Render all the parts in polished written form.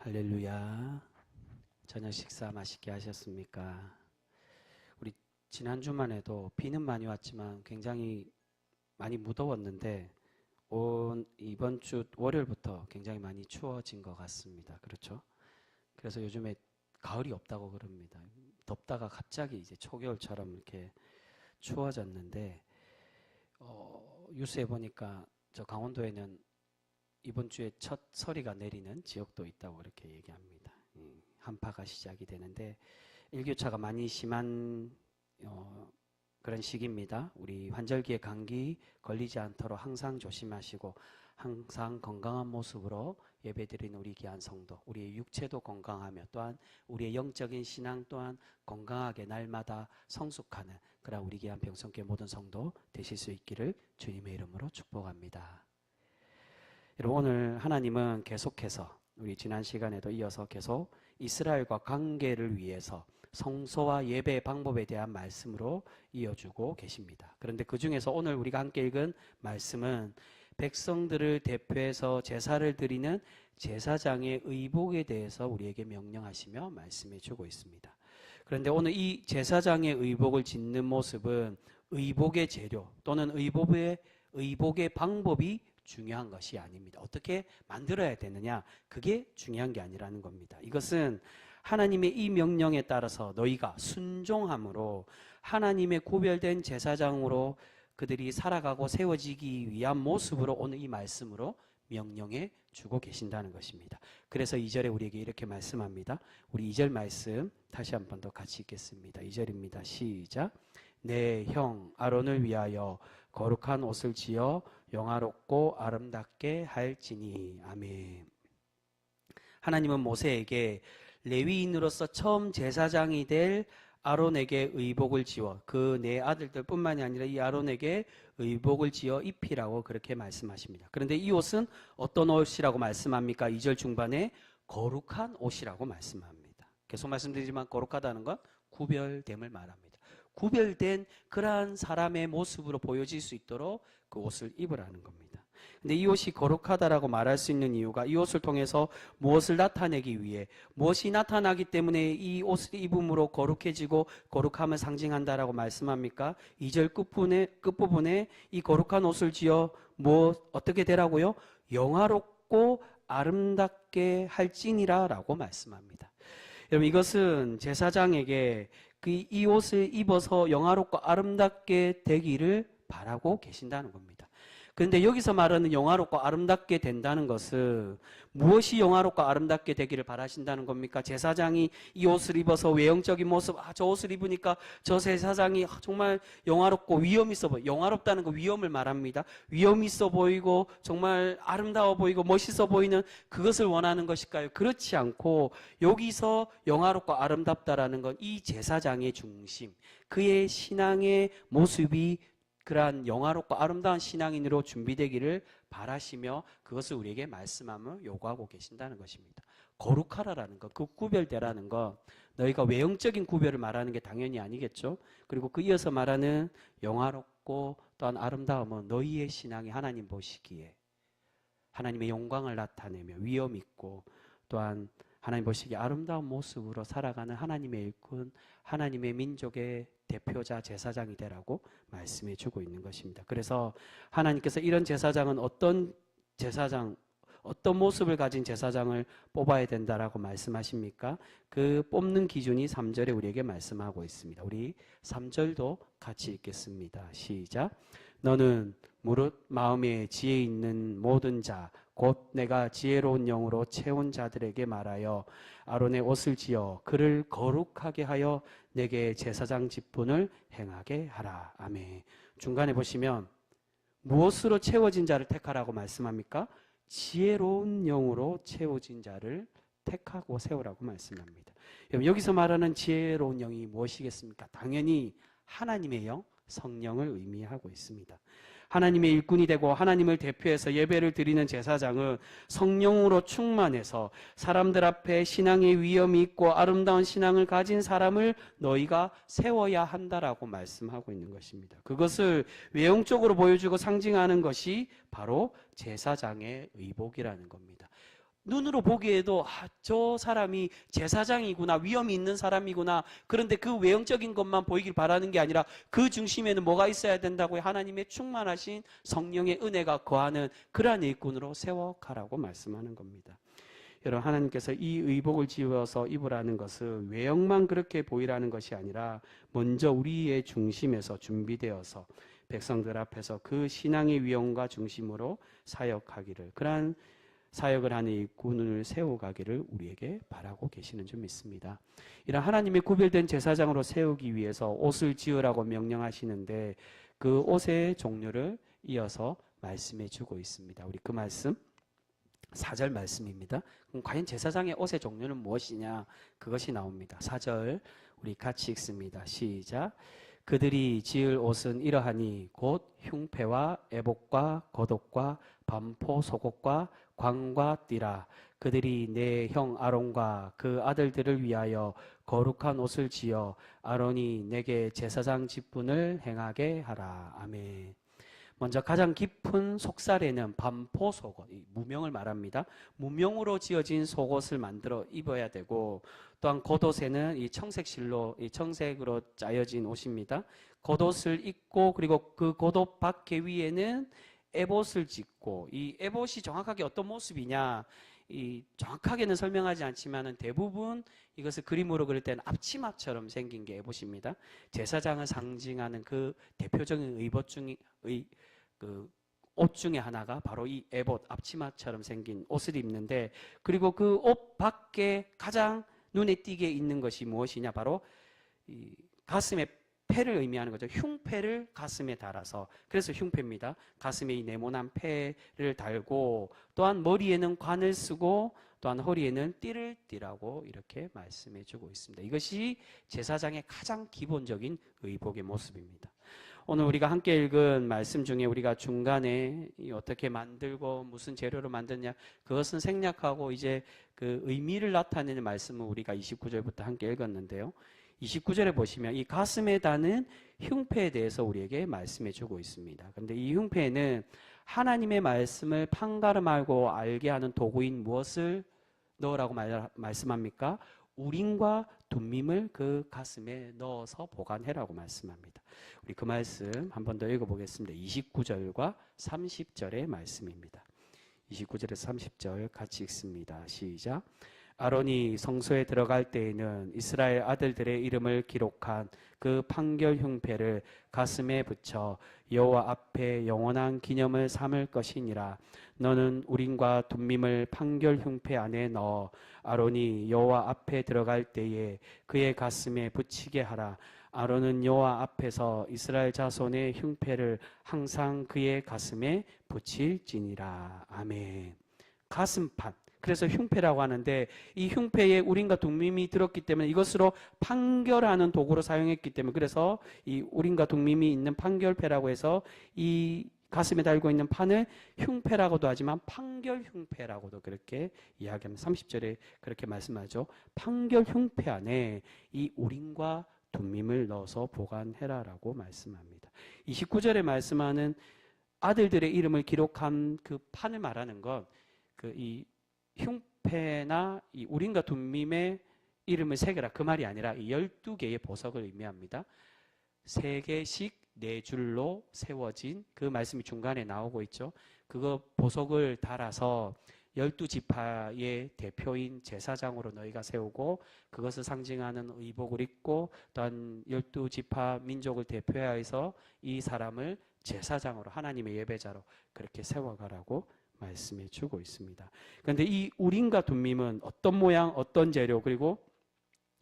할렐루야. 저녁 식사 맛있게 하셨습니까? 우리 지난주만 해도 비는 많이 왔지만 굉장히 많이 무더웠는데 이번 주 월요일부터 굉장히 많이 추워진 것 같습니다. 그렇죠? 그래서 요즘에 가을이 없다고 그럽니다. 덥다가 갑자기 이제 초겨울처럼 이렇게 추워졌는데 뉴스에 보니까 저 강원도에는 이번 주에 첫 서리가 내리는 지역도 있다고 그렇게 얘기합니다. 한파가 시작이 되는데 일교차가 많이 심한 그런 시기입니다. 우리 환절기에 감기 걸리지 않도록 항상 조심하시고 항상 건강한 모습으로 예배드리는 우리 귀한 성도, 우리의 육체도 건강하며 또한 우리의 영적인 신앙 또한 건강하게 날마다 성숙하는 그런 우리 귀한 병성교회 모든 성도 되실 수 있기를 주님의 이름으로 축복합니다. 여러분, 오늘 하나님은 계속해서 우리 지난 시간에도 이어서 계속 이스라엘과 관계를 위해서 성소와 예배 방법에 대한 말씀으로 이어주고 계십니다. 그런데 그 중에서 오늘 우리가 함께 읽은 말씀은 백성들을 대표해서 제사를 드리는 제사장의 의복에 대해서 우리에게 명령하시며 말씀해 주고 있습니다. 그런데 오늘 이 제사장의 의복을 짓는 모습은 의복의 재료 또는 의복의 방법이 중요한 것이 아닙니다. 어떻게 만들어야 되느냐, 그게 중요한 게 아니라는 겁니다. 이것은 하나님의 이 명령에 따라서 너희가 순종함으로 하나님의 구별된 제사장으로 그들이 살아가고 세워지기 위한 모습으로 오늘 이 말씀으로 명령해 주고 계신다는 것입니다. 그래서 2절에 우리에게 이렇게 말씀합니다. 우리 2절 말씀 다시 한 번 더 같이 읽겠습니다. 2절입니다. 시작. 내 형 아론을 위하여 거룩한 옷을 지어 영화롭고 아름답게 할지니. 아멘. 하나님은 모세에게 레위인으로서 처음 제사장이 될 아론에게 의복을 지어 그 네 아들들 뿐만이 아니라 이 아론에게 의복을 지어 입히라고 그렇게 말씀하십니다. 그런데 이 옷은 어떤 옷이라고 말씀합니까? 2절 중반에 거룩한 옷이라고 말씀합니다. 계속 말씀드리지만 거룩하다는 건 구별됨을 말합니다. 구별된 그러한 사람의 모습으로 보여질 수 있도록 그 옷을 입으라는 겁니다. 근데 이 옷이 거룩하다라고 말할 수 있는 이유가 이 옷을 통해서 무엇을 나타내기 위해, 무엇이 나타나기 때문에 이 옷을 입음으로 거룩해지고 거룩함을 상징한다라고 말씀합니까? 2절 끝부분에 이 거룩한 옷을 지어 어떻게 되라고요? 영화롭고 아름답게 할지니라 라고 말씀합니다. 여러분, 이것은 제사장에게 이 옷을 입어서 영화롭고 아름답게 되기를 바라고 계신다는 겁니다. 그런데 여기서 말하는 영화롭고 아름답게 된다는 것은 무엇이 영화롭고 아름답게 되기를 바라신다는 겁니까? 제사장이 이 옷을 입어서 외형적인 모습, 저 옷을 입으니까 저 제사장이 정말 영화롭고 위험 있어 보여. 영화롭다는 거 위험을 말합니다. 위험 있어 보이고 정말 아름다워 보이고 멋있어 보이는 그것을 원하는 것일까요? 그렇지 않고 여기서 영화롭고 아름답다라는 건 이 제사장의 중심, 그의 신앙의 모습이 그러한 영화롭고 아름다운 신앙인으로 준비되기를 바라시며 그것을 우리에게 말씀함을 요구하고 계신다는 것입니다. 거룩하라라는 것, 그 구별되라는 것, 너희가 외형적인 구별을 말하는 게 당연히 아니겠죠. 그리고 그 이어서 말하는 영화롭고 또한 아름다움은 너희의 신앙이 하나님 보시기에 하나님의 영광을 나타내며 위엄 있고 또한 하나님 보시기에 아름다운 모습으로 살아가는 하나님의 일꾼, 하나님의 민족의 대표자 제사장이 되라고 말씀해 주고 있는 것입니다. 그래서 하나님께서 이런 제사장은 어떤 모습을 가진 제사장을 뽑아야 된다라고 말씀하십니까? 그 뽑는 기준이 3절에 우리에게 말씀하고 있습니다. 우리 3절도 같이 읽겠습니다. 시작. 너는 무릇 마음에 지혜 있는 모든 자 곧 내가 지혜로운 영으로 채운 자들에게 말하여 아론의 옷을 지어 그를 거룩하게 하여 내게 제사장 직분을 행하게 하라. 아멘. 중간에 보시면 무엇으로 채워진 자를 택하라고 말씀합니까? 지혜로운 영으로 채워진 자를 택하고 세우라고 말씀합니다. 여기서 말하는 지혜로운 영이 무엇이겠습니까? 당연히 하나님의 영, 성령을 의미하고 있습니다. 하나님의 일꾼이 되고 하나님을 대표해서 예배를 드리는 제사장은 성령으로 충만해서 사람들 앞에 신앙의 위엄이 있고 아름다운 신앙을 가진 사람을 너희가 세워야 한다라고 말씀하고 있는 것입니다. 그것을 외형적으로 보여주고 상징하는 것이 바로 제사장의 의복이라는 겁니다. 눈으로 보기에도 저 사람이 제사장이구나, 위험이 있는 사람이구나. 그런데 그 외형적인 것만 보이길 바라는 게 아니라 그 중심에는 뭐가 있어야 된다고요? 하나님의 충만하신 성령의 은혜가 거하는 그러한 일꾼으로 세워가라고 말씀하는 겁니다. 여러분, 하나님께서 이 의복을 지어서 입으라는 것은 외형만 그렇게 보이라는 것이 아니라 먼저 우리의 중심에서 준비되어서 백성들 앞에서 그 신앙의 위엄과 중심으로 사역하기를, 그러한 사역을 하는 일꾼을 세워가기를 우리에게 바라고 계시는 줄 믿습니다. 이런 하나님의 구별된 제사장으로 세우기 위해서 옷을 지으라고 명령하시는데 그 옷의 종류를 이어서 말씀해 주고 있습니다. 우리 그 말씀 4절 말씀입니다. 그럼 과연 제사장의 옷의 종류는 무엇이냐? 그것이 나옵니다. 4절 우리 같이 읽습니다. 시작. 그들이 지을 옷은 이러하니 곧 흉패와 애복과 겉옷과 반포 속옷과 광과 띠라. 그들이 내 형 아론과 그 아들들을 위하여 거룩한 옷을 지어 아론이 내게 제사장 직분을 행하게 하라. 아멘. 먼저 가장 깊은 속살에는 반포 속옷, 무명을 말합니다. 무명으로 지어진 속옷을 만들어 입어야 되고, 또한 겉옷에는 이 청색실로, 이 청색으로 짜여진 옷입니다. 겉옷을 입고, 그리고 그 겉옷 밖에 위에는 에봇을 짓고, 이 에봇이 정확하게 어떤 모습이냐, 정확하게는 설명하지 않지만은 대부분 이것을 그림으로 그릴 때는 앞치마처럼 생긴 게 에봇입니다. 제사장을 상징하는 그 대표적인 그 옷 중에 하나가 바로 이 에봇, 앞치마처럼 생긴 옷을 입는데, 그리고 그 옷 밖에 가장 눈에 띄게 있는 것이 무엇이냐? 바로 이 가슴에 패를 의미하는 거죠. 흉패를 가슴에 달아서, 그래서 흉패입니다. 가슴에 이 네모난 패를 달고, 또한 머리에는 관을 쓰고, 또한 허리에는 띠를 띠라고 이렇게 말씀해 주고 있습니다. 이것이 제사장의 가장 기본적인 의복의 모습입니다. 오늘 우리가 함께 읽은 말씀 중에 우리가 중간에 어떻게 만들고 무슨 재료로 만드냐, 그것은 생략하고 이제 그 의미를 나타내는 말씀을 우리가 29절부터 함께 읽었는데요. 29절에 보시면 이 가슴에 다는 흉패에 대해서 우리에게 말씀해 주고 있습니다. 그런데 이 흉패는 하나님의 말씀을 판가름하고 알게 하는 도구인 무엇을 넣으라고 말씀합니까? 우림과 둠밈을 그 가슴에 넣어서 보관해라고 말씀합니다. 우리 그 말씀 한 번 더 읽어보겠습니다. 29절과 30절의 말씀입니다. 29절에서 30절 같이 읽습니다. 시작. 아론이 성소에 들어갈 때에는 이스라엘 아들들의 이름을 기록한 그 판결 흉패를 가슴에 붙여 여호와 앞에 영원한 기념을 삼을 것이니라. 너는 우림과 둠밈을 판결 흉패 안에 넣어 아론이 여호와 앞에 들어갈 때에 그의 가슴에 붙이게 하라. 아론은 여호와 앞에서 이스라엘 자손의 흉패를 항상 그의 가슴에 붙일지니라. 아멘. 가슴판. 그래서 흉패라고 하는데, 이 흉패에 우림과 둠밈이 들었기 때문에 이것으로 판결하는 도구로 사용했기 때문에, 그래서 이 우림과 둠밈이 있는 판결패라고 해서 이 가슴에 달고 있는 판을 흉패라고도 하지만 판결 흉패라고도 그렇게 이야기합니다. 30절에 그렇게 말씀하죠. 판결 흉패 안에 이 우림과 둠밈을 넣어서 보관해라라고 말씀합니다. 29절에 말씀하는 아들들의 이름을 기록한 그 판을 말하는 것, 이 흉패나 이 우림과 둠밈의 이름을 새겨라, 그 말이 아니라 이 12개의 보석을 의미합니다. 3개씩 4줄로 세워진 그 말씀이 중간에 나오고 있죠. 그거 보석을 달아서 12지파의 대표인 제사장으로 너희가 세우고, 그것을 상징하는 의복을 입고, 또한 12지파 민족을 대표하여서 이 사람을 제사장으로, 하나님의 예배자로 그렇게 세워가라고 말씀해 주고 있습니다. 그런데 이 우림과 둠밈은 어떤 모양, 어떤 재료, 그리고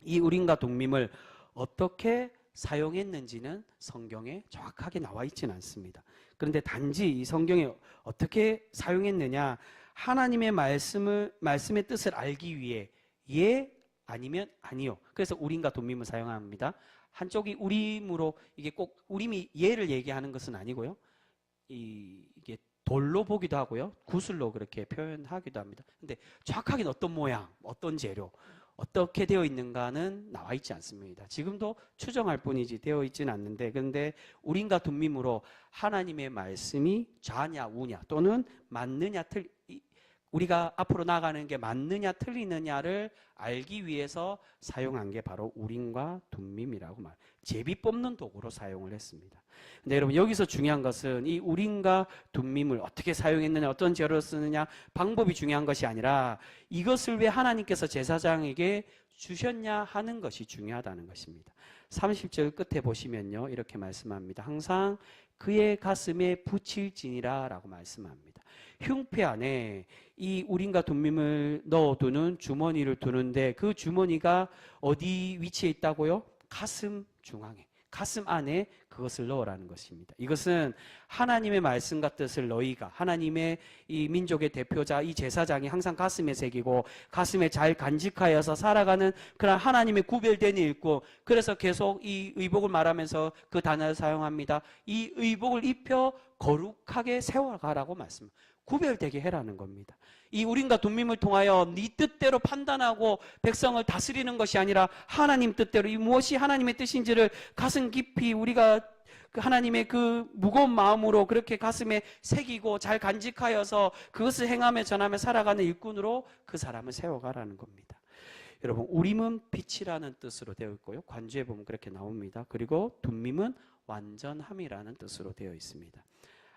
이 우림과 둠밈을 어떻게 사용했는지는 성경에 정확하게 나와 있지는 않습니다. 그런데 단지 이 성경에 어떻게 사용했느냐, 하나님의 말씀의 뜻을 알기 위해 예 아니면 아니요. 그래서 우림과 둠밈을 사용합니다. 한쪽이 우림으로, 이게 꼭 우림이 예를 얘기하는 것은 아니고요. 이게 돌로 보기도 하고요. 구슬로 그렇게 표현하기도 합니다. 근데 정확하게 어떤 모양, 어떤 재료, 어떻게 되어 있는가는 나와 있지 않습니다. 지금도 추정할 뿐이지 되어 있지는 않는데, 그런데 우림과 둠밈으로 하나님의 말씀이 좌냐 우냐 또는 맞느냐 우리가 앞으로 나가는 게 맞느냐 틀리느냐를 알기 위해서 사용한 게 바로 우림과 둠밈이라고 제비 뽑는 도구로 사용을 했습니다. 근데 여러분 여기서 중요한 것은 이 우림과 둠밈을 어떻게 사용했느냐, 어떤 재료를 쓰느냐, 방법이 중요한 것이 아니라 이것을 왜 하나님께서 제사장에게 주셨냐 하는 것이 중요하다는 것입니다. 30절 끝에 보시면요, 이렇게 말씀합니다. 항상 그의 가슴에 붙일지니라 라고 말씀합니다. 흉패 안에 이 우림과 둠밈을 넣어두는 주머니를 두는데 그 주머니가 어디 위치에 있다고요? 가슴 중앙에, 가슴 안에 그것을 넣으라는 것입니다. 이것은 하나님의 말씀과 뜻을 너희가, 하나님의 이 민족의 대표자 이 제사장이 항상 가슴에 새기고 가슴에 잘 간직하여서 살아가는 그런 하나님의 구별된 일꾼. 그래서 계속 이 의복을 말하면서 그 단어를 사용합니다. 이 의복을 입혀 거룩하게 세워가라고 말씀합니다. 구별되게 해라는 겁니다. 이 우림과 둠밈을 통하여 네 뜻대로 판단하고 백성을 다스리는 것이 아니라 하나님 뜻대로, 이 무엇이 하나님의 뜻인지를 가슴 깊이 우리가 하나님의 그 무거운 마음으로 그렇게 가슴에 새기고 잘 간직하여서 그것을 행하며 전하며 살아가는 일꾼으로 그 사람을 세워가라는 겁니다. 여러분, 우림은 빛이라는 뜻으로 되어 있고요, 관주에 보면 그렇게 나옵니다. 그리고 둠밈은 완전함이라는 뜻으로 되어 있습니다.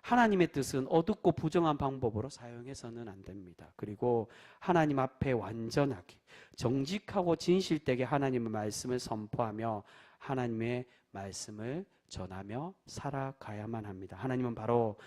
하나님의 뜻은 어둡고 부정한 방법으로 사용해서는 안 됩니다. 그리고 하나님 앞에 완전하게 정직하고 진실되게 하나님의 말씀을 선포하며 하나님의 말씀을 전하며 살아가야만 합니다. 하나님은 바로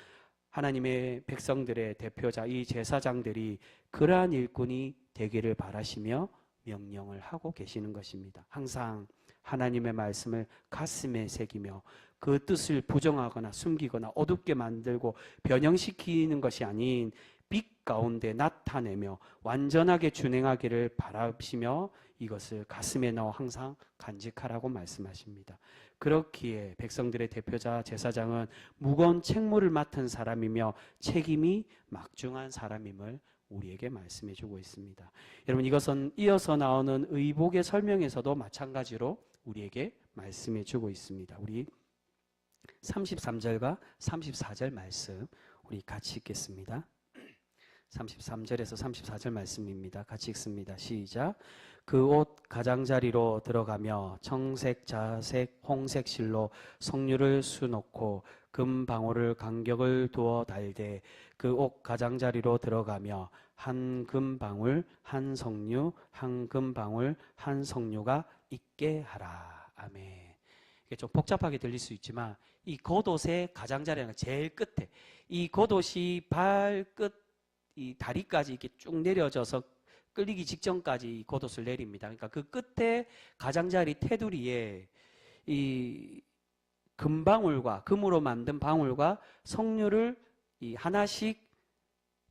하나님의 백성들의 대표자 이 제사장들이 그러한 일꾼이 되기를 바라시며 명령을 하고 계시는 것입니다. 항상 하나님의 말씀을 가슴에 새기며 그 뜻을 부정하거나 숨기거나 어둡게 만들고 변형시키는 것이 아닌 빛 가운데 나타내며 완전하게 준행하기를 바라시며 이것을 가슴에 넣어 항상 간직하라고 말씀하십니다. 그렇기에 백성들의 대표자 제사장은 무거운 책무를 맡은 사람이며 책임이 막중한 사람임을 우리에게 말씀해 주고 있습니다. 여러분, 이것은 이어서 나오는 의복의 설명에서도 마찬가지로 우리에게 말씀해 주고 있습니다. 우리 33절과 34절 말씀 우리 같이 읽겠습니다. 33절에서 34절 말씀입니다. 같이 읽습니다. 시작. 그 옷 가장자리로 들어가며 청색, 자색, 홍색 실로 성류를 수놓고 금 방울을 간격을 두어 달되 그 옷 가장자리로 들어가며 한 금 방울 한 성류 한 금 방울 한 성류가 있게 하라. 아멘. 이게 좀 복잡하게 들릴 수 있지만 이 겉옷의 가장자리는 제일 끝에, 이 겉옷이 발끝 이 다리까지 이렇게 쭉 내려져서 끌리기 직전까지 이 겉옷을 내립니다. 그러니까 그 끝에 가장자리 테두리에 이 금방울과 금으로 만든 방울과 석류를 이 하나씩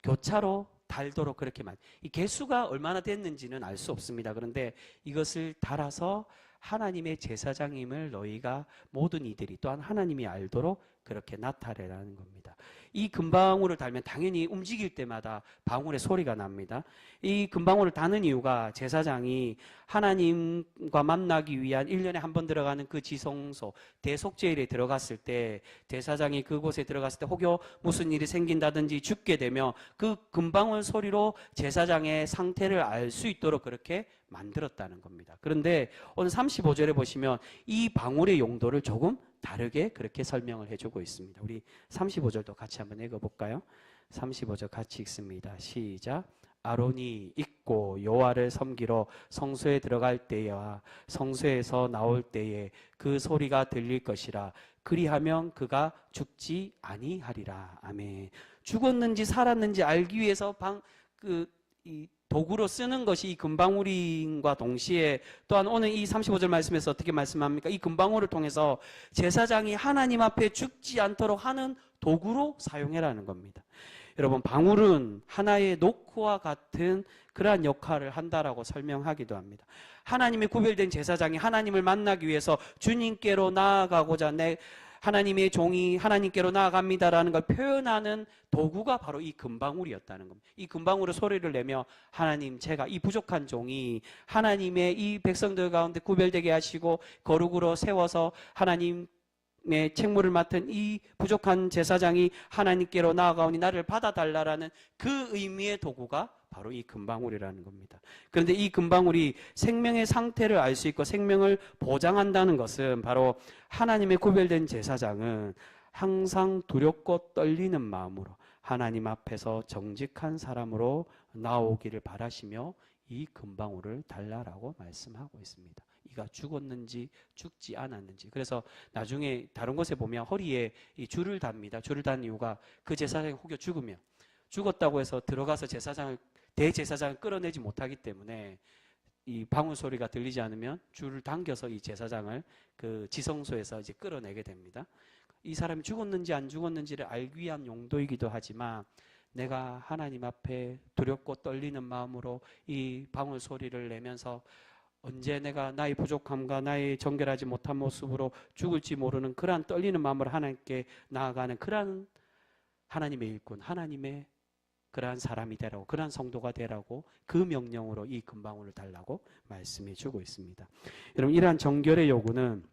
교차로 달도록 그렇게 이 개수가 얼마나 됐는지는 알 수 없습니다. 그런데 이것을 달아서 하나님의 제사장임을 너희가 모든 이들이 또한 하나님이 알도록 그렇게 나타내라는 겁니다. 이 금방울을 달면 당연히 움직일 때마다 방울의 소리가 납니다. 이 금방울을 다는 이유가 제사장이 하나님과 만나기 위한 1년에 한 번 들어가는 그 지성소 대속죄일에 들어갔을 때, 제사장이 그곳에 들어갔을 때 혹여 무슨 일이 생긴다든지 죽게 되면 그 금방울 소리로 제사장의 상태를 알 수 있도록 그렇게 만들었다는 겁니다. 그런데 오늘 35절에 보시면 이 방울의 용도를 조금 다르게 그렇게 설명을 해주고 있습니다. 우리 35절도 같이 한번 읽어볼까요? 35절 같이 읽습니다. 시작. 아론이 입고 여호와를 섬기러 성소에 들어갈 때와 성소에서 나올 때에 그 소리가 들릴 것이라. 그리하면 그가 죽지 아니하리라. 아멘. 죽었는지 살았는지 알기 위해서 이 도구로 쓰는 것이 이 금방울인과 동시에 또한 오늘 이 35절 말씀에서 어떻게 말씀합니까? 이 금방울을 통해서 제사장이 하나님 앞에 죽지 않도록 하는 도구로 사용해라는 겁니다. 여러분, 방울은 하나의 노크와 같은 그러한 역할을 한다라고 설명하기도 합니다. 하나님의 구별된 제사장이 하나님을 만나기 위해서 주님께로 나아가고자 하나님의 종이 하나님께로 나아갑니다라는 걸 표현하는 도구가 바로 이 금방울이었다는 겁니다. 이 금방울의 소리를 내며 하나님, 제가 이 부족한 종이 하나님의 이 백성들 가운데 구별되게 하시고 거룩으로 세워서 하나님 책무를 맡은 이 부족한 제사장이 하나님께로 나아가오니 나를 받아달라라는 그 의미의 도구가 바로 이 금방울이라는 겁니다. 그런데 이 금방울이 생명의 상태를 알 수 있고 생명을 보장한다는 것은 바로 하나님의 구별된 제사장은 항상 두렵고 떨리는 마음으로 하나님 앞에서 정직한 사람으로 나오기를 바라시며 이 금방울을 달라라고 말씀하고 있습니다. 이가 죽었는지 죽지 않았는지. 그래서 나중에 다른 곳에 보면 허리에 이 줄을 답니다. 줄을 단 이유가 그 제사장이 혹여 죽으면 죽었다고 해서 들어가서 대제사장을 끌어내지 못하기 때문에 이 방울 소리가 들리지 않으면 줄을 당겨서 이 제사장을 그 지성소에서 이제 끌어내게 됩니다. 이 사람이 죽었는지 안 죽었는지를 알기 위한 용도이기도 하지만 내가 하나님 앞에 두렵고 떨리는 마음으로 이 방울 소리를 내면서 언제 내가 나의 부족함과 나의 정결하지 못한 모습으로 죽을지 모르는 그러한 떨리는 마음으로 하나님께 나아가는 그러한 하나님의 일꾼, 하나님의 그러한 사람이 되라고, 그러한 성도가 되라고 그 명령으로 이 금방울을 달라고 말씀해 주고 있습니다. 여러분, 이러한 정결의 요구는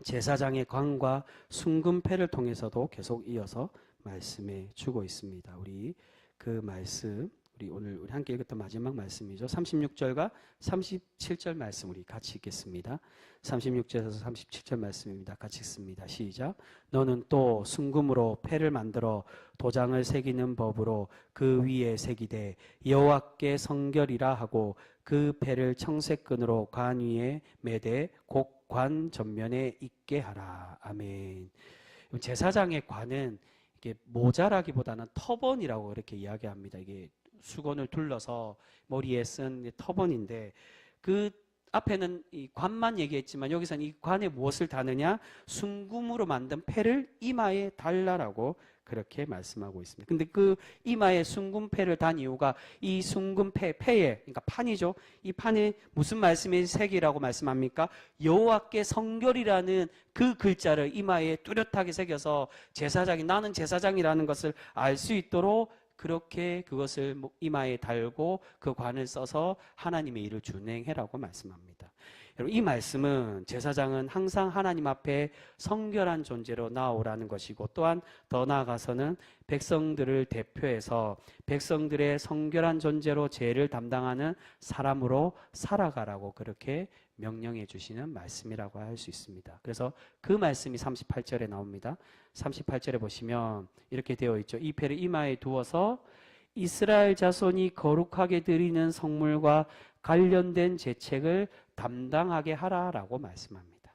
제사장의 관과 순금패를 통해서도 계속 이어서 말씀해 주고 있습니다. 우리 그 말씀, 우리 함께 읽었던 마지막 말씀이죠. 36절과 37절 말씀 우리 같이 읽겠습니다. 36절에서 37절 말씀입니다. 같이 읽습니다. 시작. 너는 또 순금으로 패를 만들어 도장을 새기는 법으로 그 위에 새기되 여호와께 성결이라 하고 그 패를 청색끈으로 관 위에 매되 곧 관 전면에 있게 하라. 아멘. 제사장의 관은 이게 모자라기보다는 터번이라고 이렇게 이야기합니다. 이게 수건을 둘러서 머리에 쓴 터번인데 그 앞에는 이 관만 얘기했지만 여기서는 이 관에 무엇을 다느냐? 순금으로 만든 패를 이마에 달라라고 그렇게 말씀하고 있습니다. 근데 그 이마에 순금패를 단 이유가 이 순금패, 패에, 그러니까 판이죠. 이 판에 무슨 말씀의 색이라고 말씀합니까? 여호와께 성결이라는 그 글자를 이마에 뚜렷하게 새겨서 제사장이 나는 제사장이라는 것을 알 수 있도록 그렇게 그것을 이마에 달고 그 관을 써서 하나님의 일을 준행해라고 말씀합니다. 여러분, 이 말씀은 제사장은 항상 하나님 앞에 성결한 존재로 나오라는 것이고 또한 더 나아가서는 백성들을 대표해서 백성들의 성결한 존재로 죄를 담당하는 사람으로 살아가라고 그렇게 명령해 주시는 말씀이라고 할 수 있습니다. 그래서 그 말씀이 38절에 나옵니다. 38절에 보시면 이렇게 되어 있죠. 이 패를 이마에 두어서 이스라엘 자손이 거룩하게 드리는 성물과 관련된 제책을 담당하게 하라라고 말씀합니다.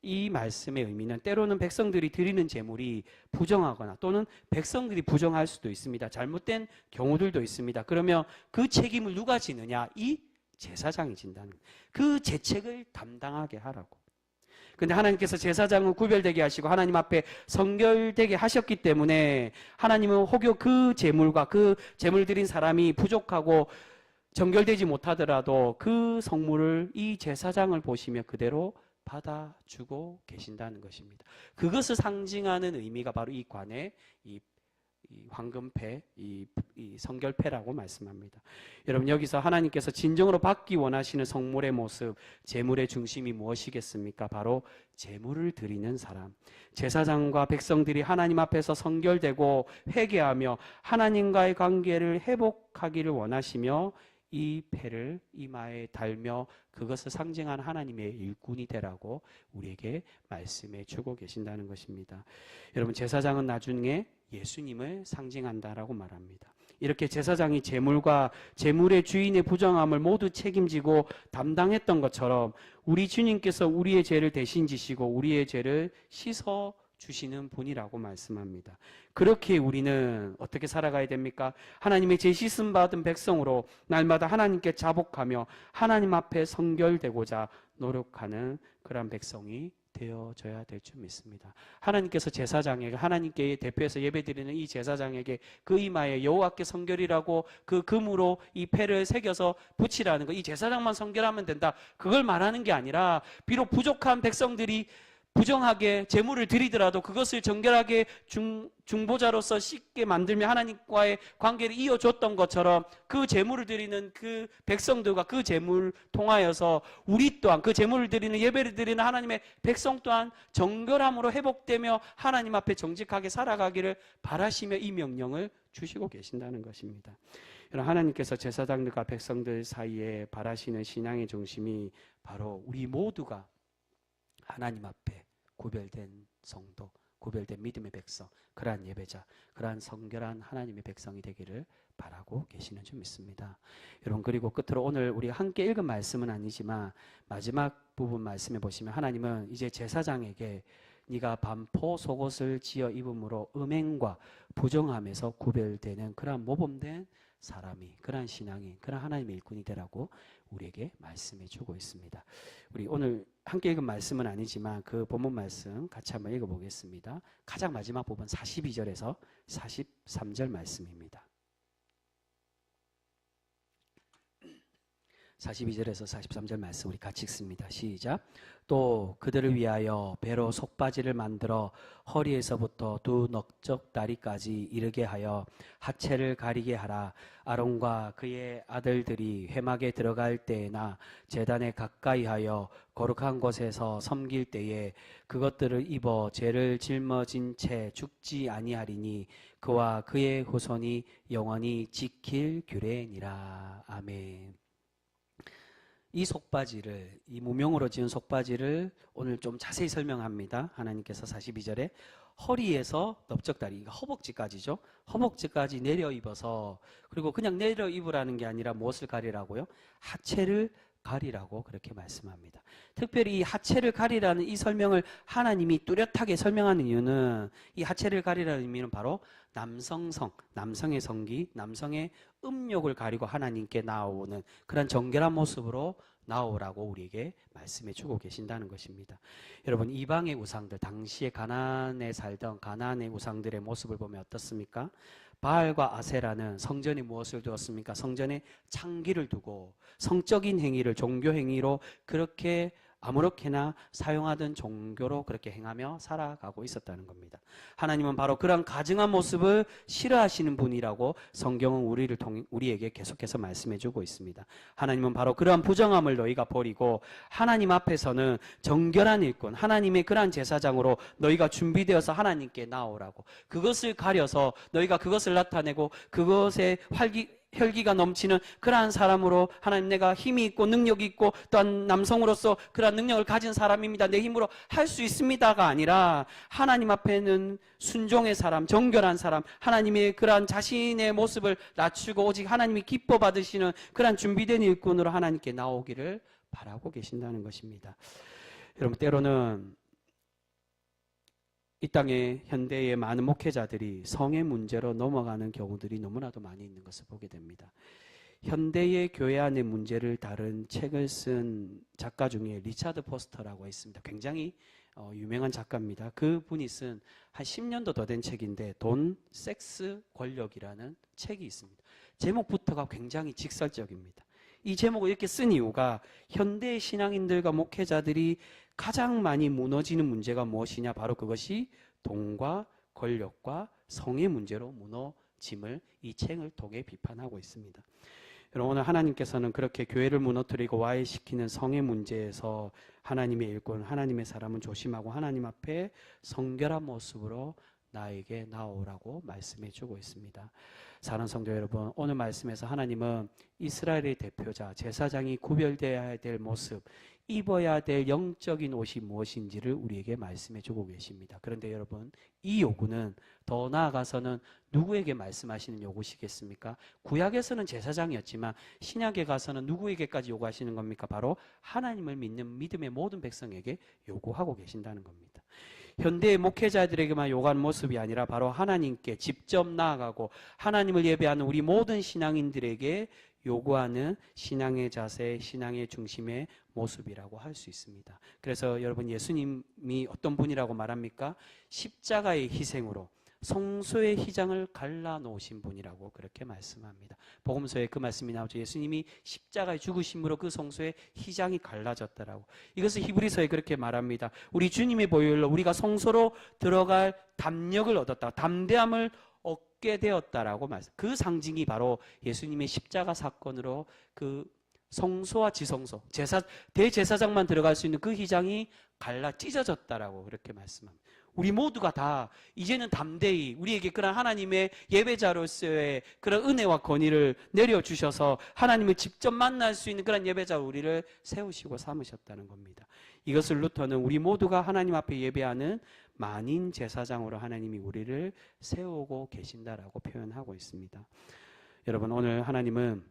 이 말씀의 의미는 때로는 백성들이 드리는 제물이 부정하거나 또는 백성들이 부정할 수도 있습니다. 잘못된 경우들도 있습니다. 그러면 그 책임을 누가 지느냐? 이 제사장이 진다는 그 제책을 담당하게 하라고. 근데 하나님께서 제사장은 구별되게 하시고 하나님 앞에 성결되게 하셨기 때문에 하나님은 혹여 그 제물과 그 제물 드린 사람이 부족하고 정결되지 못하더라도 그 성물을 이 제사장을 보시며 그대로 받아주고 계신다는 것입니다. 그것을 상징하는 의미가 바로 이 관의 이 황금패, 이 성결패라고 말씀합니다. 여러분, 여기서 하나님께서 진정으로 받기 원하시는 성물의 모습, 제물의 중심이 무엇이겠습니까? 바로 제물을 드리는 사람. 제사장과 백성들이 하나님 앞에서 성결되고 회개하며 하나님과의 관계를 회복하기를 원하시며 이 패를 이마에 달며 그것을 상징하는 하나님의 일꾼이 되라고 우리에게 말씀해 주고 계신다는 것입니다. 여러분, 제사장은 나중에 예수님을 상징한다라고 말합니다. 이렇게 제사장이 제물과 제물의 주인의 부정함을 모두 책임지고 담당했던 것처럼 우리 주님께서 우리의 죄를 대신 지시고 우리의 죄를 씻어 주시는 분이라고 말씀합니다. 그렇게 우리는 어떻게 살아가야 됩니까? 하나님의 죄 씻음 받은 백성으로 날마다 하나님께 자복하며 하나님 앞에 성결되고자 노력하는 그런 백성이 되어져야 될 줄 믿습니다. 하나님께서 제사장에게, 하나님께 대표해서 예배드리는 이 제사장에게 그 이마에 여호와께 성결이라고 그 금으로 이 패를 새겨서 붙이라는 거, 이 제사장만 성결하면 된다, 그걸 말하는 게 아니라 비록 부족한 백성들이 부정하게 제물을 드리더라도 그것을 정결하게 중보자로서 쉽게 만들며 하나님과의 관계를 이어줬던 것처럼 그 제물을 드리는 그 백성들과 그 제물 통하여서 우리 또한 그 제물을 드리는 예배를 드리는 하나님의 백성 또한 정결함으로 회복되며 하나님 앞에 정직하게 살아가기를 바라시며 이 명령을 주시고 계신다는 것입니다. 여러분, 하나님께서 제사장들과 백성들 사이에 바라시는 신앙의 중심이 바로 우리 모두가 하나님 앞에 구별된 성도, 구별된 믿음의 백성, 그러한 예배자, 그러한 성결한 하나님의 백성이 되기를 바라고 계시는 줄 믿습니다. 여러분, 그리고 끝으로 오늘 우리 함께 읽은 말씀은 아니지만 마지막 부분 말씀해 보시면 하나님은 이제 제사장에게 네가 반포 속옷을 지어 입음으로 음행과 부정함에서 구별되는 그러한 모범된 사람이, 그러한 신앙인, 그러한 하나님의 일꾼이 되라고 우리에게 말씀해 주고 있습니다. 우리 오늘 함께 읽은 말씀은 아니지만 그 본문 말씀 같이 한번 읽어보겠습니다. 가장 마지막 부분 42절에서 43절 말씀입니다. 42절에서 43절 말씀 우리 같이 읽습니다. 시작. 또 그들을 위하여 배로 속바지를 만들어 허리에서부터 두 넉적다리까지 이르게 하여 하체를 가리게 하라. 아론과 그의 아들들이 회막에 들어갈 때나 제단에 가까이 하여 거룩한 곳에서 섬길 때에 그것들을 입어 죄를 짊어진 채 죽지 아니하리니 그와 그의 후손이 영원히 지킬 규례니라. 아멘. 이 속바지를, 이 무명으로 지은 속바지를 오늘 좀 자세히 설명합니다. 하나님께서 42절에 허리에서 넓적다리, 허벅지까지죠. 허벅지까지 내려 입어서, 그리고 그냥 내려 입으라는 게 아니라 무엇을 가리라고요? 하체를 가리라고 그렇게 말씀합니다. 특별히 이 하체를 가리라는 이 설명을 하나님이 뚜렷하게 설명하는 이유는, 이 하체를 가리라는 의미는 바로 남성성, 남성의 성기, 남성의 음욕을 가리고 하나님께 나오는 그런 정결한 모습으로 나오라고 우리에게 말씀해 주고 계신다는 것입니다. 여러분, 이방의 우상들, 당시에 가나안에 살던 가나안의 우상들의 모습을 보면 어떻습니까? 바알과 아세라는 성전에 무엇을 두었습니까? 성전에 창기를 두고 성적인 행위를 종교 행위로 그렇게 아무렇게나 사용하던 종교로 그렇게 행하며 살아가고 있었다는 겁니다. 하나님은 바로 그런 가증한 모습을 싫어하시는 분이라고 성경은 우리에게 계속해서 말씀해주고 있습니다. 하나님은 바로 그러한 부정함을 너희가 버리고 하나님 앞에서는 정결한 일꾼, 하나님의 그러한 제사장으로 너희가 준비되어서 하나님께 나오라고, 그것을 가려서 너희가 그것을 나타내고 그것에 혈기가 넘치는 그러한 사람으로, 하나님 내가 힘이 있고 능력이 있고 또한 남성으로서 그러한 능력을 가진 사람입니다, 내 힘으로 할 수 있습니다가 아니라 하나님 앞에는 순종의 사람, 정결한 사람, 하나님의 그러한 자신의 모습을 낮추고 오직 하나님이 기뻐 받으시는 그러한 준비된 일꾼으로 하나님께 나오기를 바라고 계신다는 것입니다. 여러분, 때로는 이 땅의 현대의 많은 목회자들이 성의 문제로 넘어가는 경우들이 너무나도 많이 있는 것을 보게 됩니다. 현대의 교회 안의 문제를 다룬 책을 쓴 작가 중에 리차드 포스터라고 있습니다. 굉장히 유명한 작가입니다. 그분이 쓴 한 10년도 더 된 책인데 돈, 섹스, 권력이라는 책이 있습니다. 제목부터가 굉장히 직설적입니다. 이 제목을 이렇게 쓴 이유가 현대 신앙인들과 목회자들이 가장 많이 무너지는 문제가 무엇이냐, 바로 그것이 돈과 권력과 성의 문제로 무너짐을 이 책을 통해 비판하고 있습니다. 여러분, 오늘 하나님께서는 그렇게 교회를 무너뜨리고 와해시키는 성의 문제에서 하나님의 일꾼, 하나님의 사람은 조심하고 하나님 앞에 성결한 모습으로 나에게 나오라고 말씀해 주고 있습니다. 사랑하는 성도 여러분, 오늘 말씀에서 하나님은 이스라엘의 대표자, 제사장이 구별되어야 될 모습, 입어야 될 영적인 옷이 무엇인지를 우리에게 말씀해 주고 계십니다. 그런데 여러분, 이 요구는 더 나아가서는 누구에게 말씀하시는 요구시겠습니까? 구약에서는 제사장이었지만 신약에 가서는 누구에게까지 요구하시는 겁니까? 바로 하나님을 믿는 믿음의 모든 백성에게 요구하고 계신다는 겁니다. 현대의 목회자들에게만 요구하는 모습이 아니라 바로 하나님께 직접 나아가고 하나님을 예배하는 우리 모든 신앙인들에게 요구하는 신앙의 자세, 신앙의 중심의 모습이라고 할 수 있습니다. 그래서 여러분, 예수님이 어떤 분이라고 말합니까? 십자가의 희생으로 성소의 휘장을 갈라놓으신 분이라고 그렇게 말씀합니다. 복음서에 그 말씀이 나오죠. 예수님이 십자가에 죽으심으로 그 성소의 휘장이 갈라졌더라고. 이것을 히브리서에 그렇게 말합니다. 우리 주님의 보혈로 우리가 성소로 들어갈 담력을 얻었다. 담대함을 얻게 되었다라고 말씀. 그 상징이 바로 예수님의 십자가 사건으로 그 성소와 지성소, 대제사장만 들어갈 수 있는 그 휘장이 갈라 찢어졌다라고 그렇게 말씀합니다. 우리 모두가 다 이제는 담대히 우리에게 그런 하나님의 예배자로서의 그런 은혜와 권위를 내려주셔서 하나님을 직접 만날 수 있는 그런 예배자로 우리를 세우시고 삼으셨다는 겁니다. 이것을 루터는 우리 모두가 하나님 앞에 예배하는 만인 제사장으로 하나님이 우리를 세우고 계신다라고 표현하고 있습니다. 여러분, 오늘 하나님은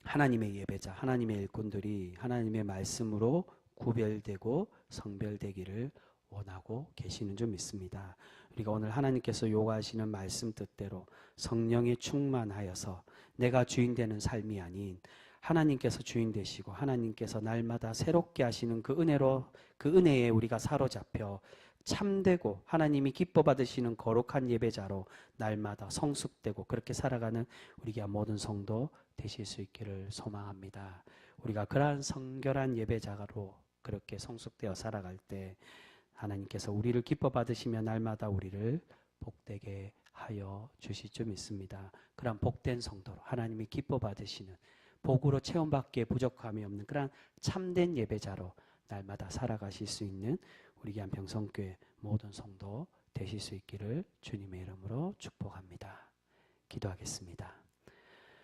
하나님의 예배자, 하나님의 일꾼들이 하나님의 말씀으로 구별되고 성별되기를 원하고 계시는 줄 믿습니다. 우리가 오늘 하나님께서 요구하시는 말씀 뜻대로 성령에 충만하여서 내가 주인 되는 삶이 아닌 하나님께서 주인 되시고 하나님께서 날마다 새롭게 하시는 그 은혜로, 그 은혜에 우리가 사로잡혀 참되고 하나님이 기뻐 받으시는 거룩한 예배자로 날마다 성숙되고 그렇게 살아가는 우리가 모든 성도 되실 수 있기를 소망합니다. 우리가 그러한 성결한 예배자로 그렇게 성숙되어 살아갈 때 하나님께서 우리를 기뻐 받으시며 날마다 우리를 복되게 하여 주실 줄 믿습니다. 그런 복된 성도로 하나님이 기뻐 받으시는 복으로 체험받기에 부족함이 없는 그런 참된 예배자로 날마다 살아가실 수 있는 우리 기안평성교회 모든 성도 되실 수 있기를 주님의 이름으로 축복합니다. 기도하겠습니다.